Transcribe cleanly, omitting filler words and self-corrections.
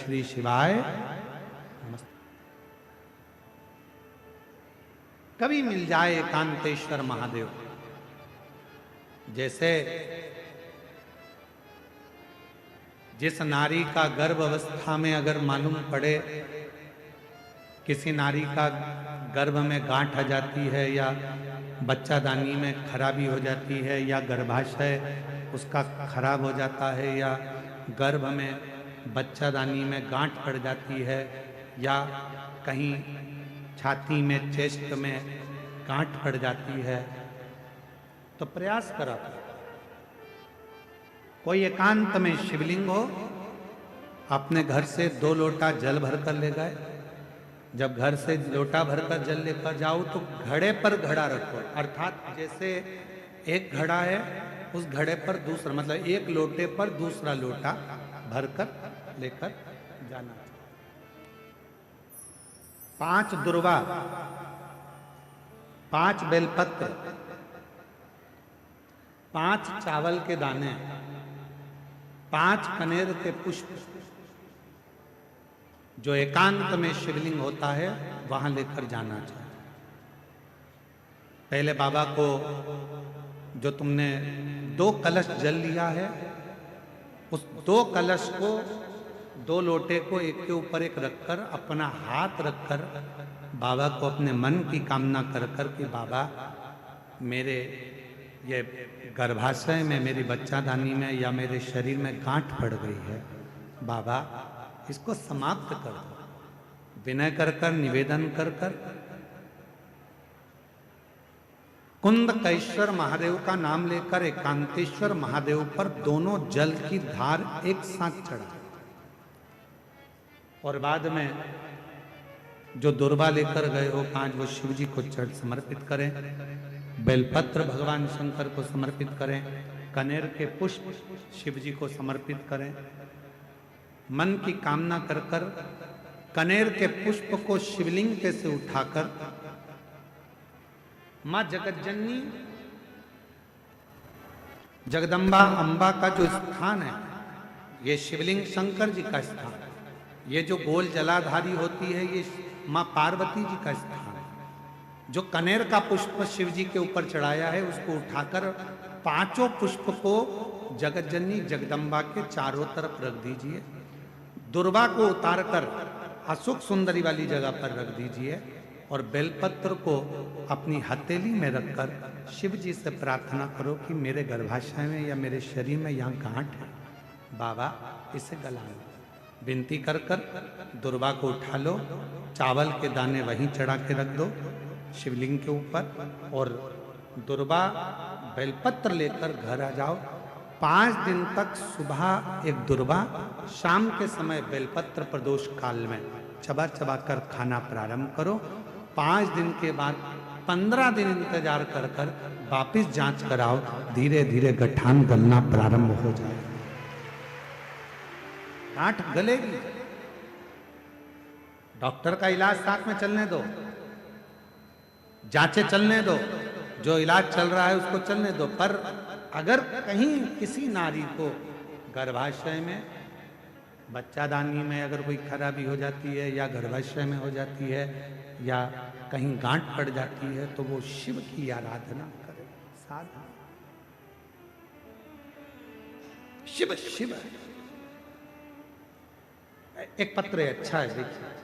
श्री शिवाय नमस्ते। कभी मिल जाए एकांतेश्वर महादेव, जैसे जिस नारी का गर्भ अवस्था में अगर मालूम पड़े किसी नारी का गर्भ में गांठ आ जाती है या बच्चादानी में खराबी हो जाती है या गर्भाशय उसका खराब हो जाता है या गर्भ में बच्चादानी में गांठ पड़ जाती है या कहीं छाती में चेस्ट में गांठ पड़ जाती है, तो प्रयास करा कोई एकांत में शिवलिंग हो, अपने घर से 2 लोटा जल भर कर ले गए। जब घर से लोटा भरकर जल लेकर जाओ तो घड़े पर घड़ा रखो, अर्थात जैसे एक घड़ा है उस घड़े पर दूसरा, मतलब एक लोटे पर दूसरा लोटा भरकर लेकर जाना। 5 दुर्वा, 5 बेलपत्र, 5 चावल के दाने, 5 कनेर के पुष्प, जो एकांत में शिवलिंग होता है वहां लेकर जाना चाहिए। पहले बाबा को जो तुमने 2 कलश जल लिया है, उस 2 कलश को 2 लोटे को एक के ऊपर एक रखकर अपना हाथ रखकर बाबा को अपने मन की कामना कर कर कि बाबा मेरे ये गर्भाशय में, मेरी बच्चादानी में या मेरे शरीर में गांठ पड़ गई है, बाबा इसको समाप्त कर दो। विनय कर कर, निवेदन कर कर कुंदकेश्वर महादेव का नाम लेकर एकांतेश्वर महादेव पर दोनों जल की धार एक साथ चढ़ा और बाद में जो दुर्वा लेकर गए हो 5 वो शिव जी को चढ़ समर्पित करें, बेलपत्र भगवान शंकर को समर्पित करें, कनेर के पुष्प शिव जी को समर्पित करें। मन की कामना कर कर कनेर के पुष्प को शिवलिंग के से उठाकर मां जगतजननी जगदम्बा अंबा का जो स्थान है, ये शिवलिंग शंकर जी का स्थान, ये जो गोल जलाधारी होती है ये मां पार्वती जी का स्थान है। जो कनेर का पुष्प शिव जी के ऊपर चढ़ाया है उसको उठाकर 5 पुष्प को जगतजननी जगदम्बा के चारों तरफ रख दीजिए। दुर्वा को उतारकर अशोक सुंदरी वाली जगह पर रख दीजिए और बेलपत्र को अपनी हथेली में रखकर शिव जी से प्रार्थना करो कि मेरे गर्भाशय में या मेरे शरीर में यहाँ गांठ है, बाबा इसे गला लो। विनती कर कर दुर्वा को उठा लो, चावल के दाने वहीं चढ़ा के रख दो शिवलिंग के ऊपर और दुर्वा बेलपत्र लेकर घर आ जाओ। 5 दिन तक सुबह एक दुर्वा, शाम के समय बेलपत्र प्रदोष काल में चबा चबा कर खाना प्रारंभ करो। 5 दिन के बाद 15 दिन इंतजार कर कर वापिस जांच कराओ, धीरे धीरे गठान गलना प्रारंभ हो जाए। गांठ गलेगी, डॉक्टर का इलाज साथ में चलने दो, जांचें चलने दो, जो इलाज चल रहा है उसको चलने दो। पर अगर कहीं किसी नारी को गर्भाशय में, बच्चादानी में अगर कोई खराबी हो जाती है या गर्भाशय में हो जाती है या कहीं गांठ पड़ जाती है तो वो शिव की आराधना करे। साधना शिव शिव। एक पत्र है, अच्छा है, देखिए।